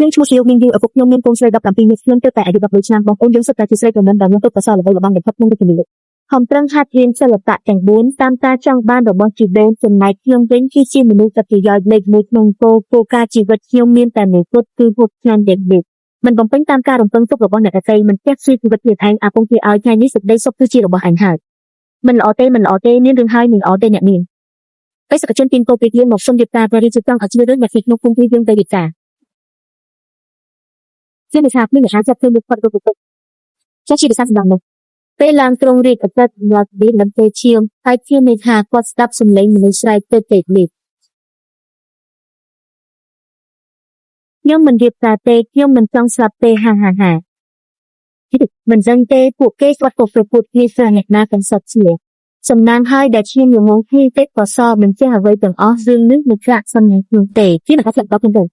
យើងឈ្មោះជាមីងយូឪពុកខ្ញុំមានកូនស្រី17នាក់ខ្ញុំទៅតែអាយុ16ឆ្នាំបងប្អូនយើងសុទ្ធតែជាស្រីក្រមុំដែលមានទុកប្រសើរល្បីល្បាញបំផុតក្នុងវិទ្យាល័យខំប្រឹងហាត់រៀនសិល្បៈទាំង4តាមការចង់បានរបស់ជីដូនចំណែកខ្ញុំវិញគឺជាមនុស្សតែប្រយោជន៍លេខ1ក្នុងគោលការណ៍ជីវិតខ្ញុំមានតែមួយគត់គឺពុតឆ្នាំដេកដេកមិនបំពេញតាមការរំពឹងទុករបស់អ្នកដទៃមិនចេះជួយជីវិតខ្លួនឯងអាពងគេឲ្យថ្ងៃនេះសេចក្តីសុខគឺជារបស់ឯងហើយមិនល្អទេមានរឿងហើយមិនល្អទេអ្នកនាងបេសកជនពីនគោពេកយើងមកសុំរៀបការព្រះរាជចង់ឲ្យជ្រើសរើសអ្នកពីក្នុងគុំពីយើងទៅរៀបការជាមិនថាមានអ្នកអាចចាត់ធ្វើលោកផុតរូបពុទ្ធចាស់ជាភាសាសម្ដងនោះពេលឡើងទ្រង់រាជអតីតមកពីលំពេឈៀងហើយជាមេថាគាត់ស្ដាប់សំឡេងមនុស្សស្រែកទៅពេកលេខខ្ញុំមិនរៀបការទេខ្ញុំមិនចង់ស្លាប់ទេហាមិនដឹងទេពួកគេស្វាត់ក៏ប្រពុតគ្នាស្រាអ្នកណាកាន់សុតជាសំណាងហើយដែលឈាមងងគ្នាទេក៏សមិនចេះអ្វីទាំងអស់រឿងនេះមិនក្រាក់សន្និដ្ឋានទេជាអ្នកខ្លះដល់ខ្ញុំទៅ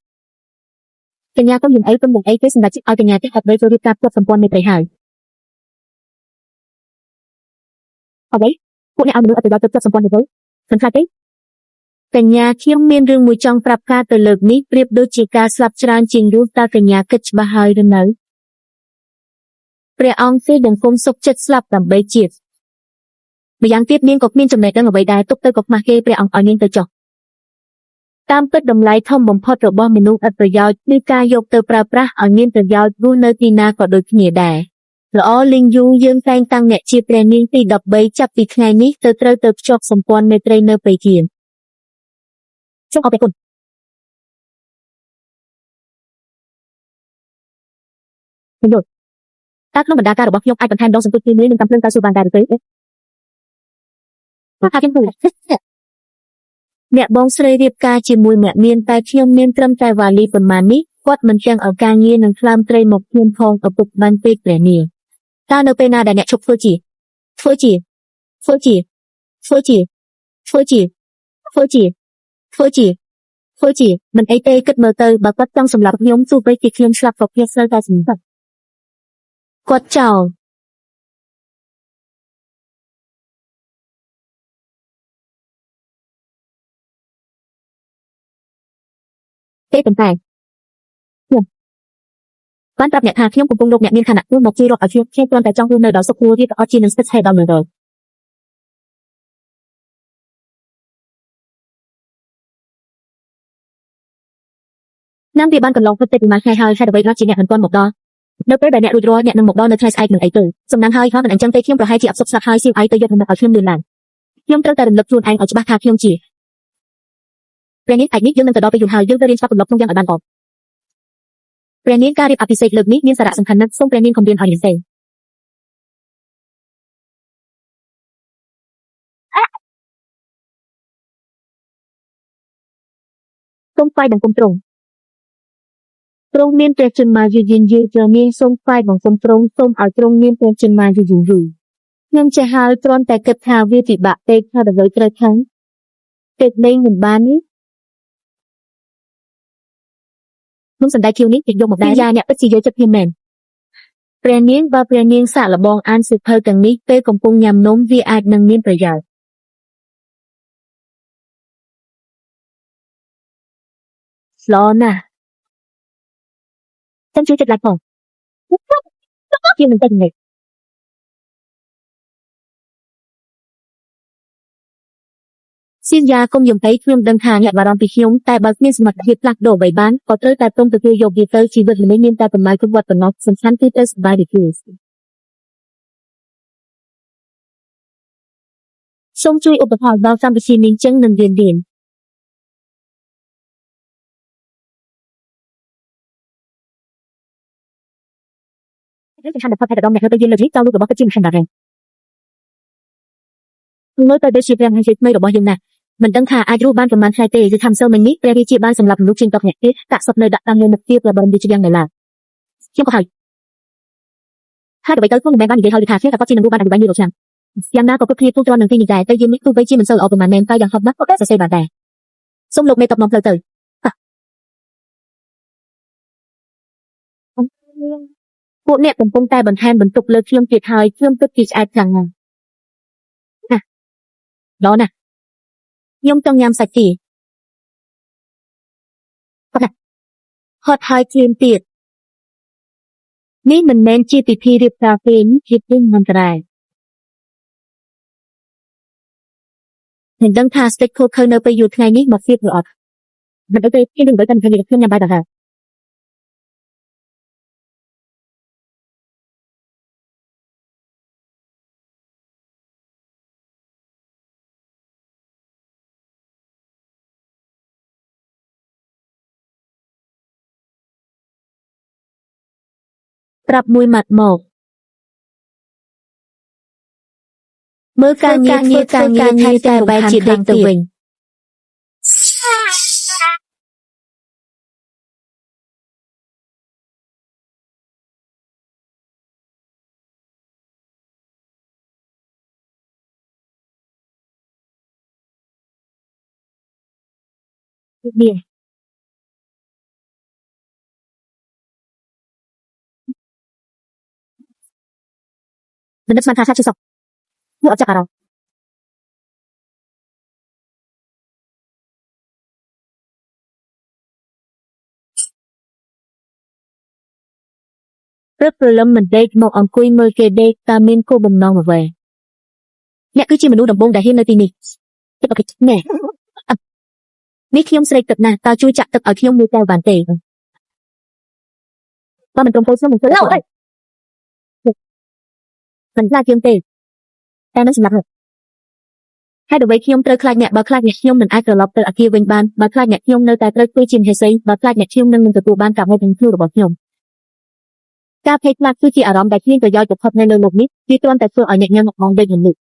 កញ្ញាក៏យើងអីទៅមកអីទេសម្រាប់ឲ្យកញ្ញាទេអត់ទៅរៀបការផ្ទាត់សម្ព័ន្ធមេត្រីហើយអ្វីពួកអ្នកឲ្យមនុស្សអត់ទៅដល់ផ្ទាត់សម្ព័ន្ធទៅមិនខ្លាចទេកញ្ញាខ្ញុំមានរឿងមួយចង់ប្រាប់ការទៅលើកនេះប្រៀបដូចជាការស្លាប់ច្រើនជាងរស់តើកញ្ញាគិតច្បាស់ហើយឬនៅព្រះអង្គទេដឹងគុំសុខចិត្តស្លាប់ដើម្បីជាតិម្យ៉ាងទៀតនាងក៏គ្មានចំណេះដឹងអ្វីដែរទុកទៅក៏ខ្មាស់គេព្រះអង្គឲ្យនាងទៅចុះតាមពិតតម្លៃធំបំផុតរបស់មនុស្សឥតប្រយោជន៍គឺការយកទៅប្រើប្រាស់ឲ្យមានប្រយោជន៍រស់នៅទីណាក៏ដូចគ្នាដែរល្អលីងយូយើងតែងតាំងអ្នកជាព្រះនាងទី13ចាប់ពីថ្ងៃនេះទៅត្រូវទៅភ្ជាប់សម្ព័ន្ធមេត្រីនៅបេគៀនសូមអរគុណខ្ញុំយល់តើក្នុងបណ្ដាការរបស់ខ្ញុំអាចបន្ថែមដងសន្ទុះទី1នឹងតាមភ្លើងតើសួរបានដែរឬទេថាខ្ញុំទៅអ្នកបងស្រីរៀបការជាមួយអ្នកមានតែខ្ញុំមានត្រឹមតែវ៉ាលីប៉ុន្មាននេះគាត់មិនទាំងឲ្យការងារនឹងខ្លាំត្រីមកខ្ញុំផងឪពុកបានពេកព្រះនាងតើនៅពេលណាដែលអ្នកឈប់ធ្វើជាមិនអីទេគិតមើលទៅបើគាត់ចង់សម្លាប់ខ្ញុំទោះបីជាខ្ញុំស្លាប់ក៏ខ្ញុំស្រូវតែសម្លាប់គាត់ចោលទេប៉ុន្តែខ្ញុំបានប្រាប់អ្នកថាខ្ញុំកំពុងលោកអ្នកមានឋានៈនោះមកជួយរកឲ្យខ្ញុំគ្រាន់តែចង់រស់នៅដោយសុខខ្លួនទៀតក៏អត់ជានឹងស្ថិតស្ថេរដល់100ណាំវាបានកន្លងទៅពីមួយថ្ងៃហើយហេតុអ្វីក៏ជាអ្នកមិនទាន់មកដល់នៅពេលដែលអ្នករួចរាល់អ្នកនឹងមកដល់នៅថ្ងៃស្អែកនឹងអីទៅសំណាងហើយមិនអញ្ចឹងទេខ្ញុំប្រហែលជាអបសុខស្លាប់ហើយស៊ីវអីទៅយកមកឲ្យខ្ញុំលឿនឡើងខ្ញុំត្រូវតែរំលឹកខ្លួនឯងឲ្យច្បាស់ថាខ្ញុំជាព្រះនាងឯកនេះយើងនឹងទៅដល់ពេលយូរហើយយើងទៅរៀនច្បាប់ទម្លាប់ក្នុងយ៉ាងឲ្យបានល្អព្រះនាងការរៀបអភិសេកលើកនេះមានសារៈសំខាន់ណាស់សូមព្រះនាងកុំរៀនឲ្យរៀនទេសូមថ្វាយបង្គំទ្រង់មានព្រះជន្មាយុយឺនយឺននាងសូមថ្វាយបង្គំទ្រង់សូមឲ្យទ្រង់មានព្រះជន្មាយុយឺនយូរខ្ញុំចេះហើយគ្រាន់តែគិតថាវាពិបាកពេកថាដើម្បីត្រូវខាងពេកលេងមិនបាននេះខ្ញុំសណ្ដែកខៀវនេះគេយកមកដែរយ៉ាអ្នកពិតជាយកចិត្តខ្ញុំមែនព្រះនាងបើព្រះនាងសាកល្បងអានសៀវភៅទាំងនេះពេលកំពុងញ៉ាំនំវាអាចនឹងមានប្រយោជន៍ល្អណាស់សូមជួយចុច like ផងជាមិនទៅនេះសៀនយ៉ាកុំយំអីខ្ញុំដឹងថាអ្នកបារម្ភពីខ្ញុំតែបើគ្មានសមត្ថភាពផ្លាស់ប្ដូរអ្វីបានក៏ត្រូវតែព្រមទទួលយកវាទៅជីវិតមនុស្សមានតែប៉ុន្មានគ្រប់វត្តប៉ុណ្ណោះសំខាន់គឺទៅសប្បាយរីករាយសូមជួយឧបត្ថម្ភដល់កម្មវិធីនេះចឹងនឹងរៀនសំខាន់បំផុតតែដល់អ្នកទៅយើងលើកនេះចោលរូបរបស់ពិតជាមិនខានដែរមើលទៅដូចជាព្រះមហារាជថ្មីរបស់យើងណាស់មិនដឹងថាអាចរស់បានប្រមាណថ្ងៃទេគឺថាម្សិលមិញនេះព្រះរាជាបានសម្លាប់មនុស្សជាង10នាក់ទៀតដាក់សុទ្ធនៅដាក់តាំងនៅមុខទីព្រះបរមរាជវាំងនៅឡើយខ្ញុំក៏ហើយហើយអ្វីទៅខ្ញុំមិនបាននិយាយហើយថាខ្ញុំតែគាត់ជានឹងរស់បានអនុបានយូរឆ្នាំយ៉ាងណាក៏គ្រប់គ្នាទូទាត់នឹងទីនេះដែរតែយើងនេះទោះបីជាមិនសូវល្អប្រមាណមែនតែយ៉ាងហោចណាស់ក៏សរសេរបានដែរសូមលោកមេតបនាំផ្លូវទៅពួកអ្នកកំពុងតែបន្ថែមបន្ទុកលើខ្ញុំទៀតហើយខ្ញុំគិតពីឆ្អែតខ្លាំងណាស់ល្អណាស់ខ្ញុំចង់ញ៉ាំសាច់ទា ហត់ហើយគ្រៀមទៀតនេះមិនមែនជាពិធីរៀបការទេនេះជាទិញមន្តរាយមិនដឹងថា stick ខូខើនៅពេលយូរថ្ងៃនេះមកទៀតឬអត់មិនដឹងទេខ្ញុំនឹងទៅកាន់គ្នាខ្ញុំញ៉ាំបាយដល់ហើយប្រាប់មួយម៉ាត់មកមើលការងារតែបែរជាដេកទៅវិញនេះមិនដឹងស្មានថាជាសោះមកអត់ចាក់អារម្មណ៍ព្រឹកព្រលឹមមិនដេកមកអង្គុយមើលគេដេកតើមានគោលបំណងអ្វីអ្នកគឺជាមនុស្សដំបូងដែលហ៊ាននៅទីនេះអូខេណែនេះខ្ញុំស្រេកទឹកណាស់តើជួយចាក់ទឹកឲ្យខ្ញុំមួយកែវបានទេបើមិនត្រឹមពោលខ្ញុំមិនធ្វើអីមិនខ្លាចជាងទេតែនឹងសម្រាប់ហើយអ្វីខ្ញុំត្រូវខ្លាចអ្នកបើខ្លាចអ្នកខ្ញុំមិនអាចត្រឡប់ទៅអគារវិញបានបើខ្លាចអ្នកខ្ញុំនៅតែត្រូវធ្វើជាមហេសីបើខ្លាចអ្នកខ្ញុំនឹងទទួលបានការហៅទាំងខ្លួនរបស់ខ្ញុំការភ័យខ្លាចគឺជាអារម្មណ៍ដែលគ្មានប្រយោជន៍បំផុតនៅលើโลกនេះវាគ្រាន់តែធ្វើឲ្យអ្នកញ៉ាំមកងវិញមនុស្ស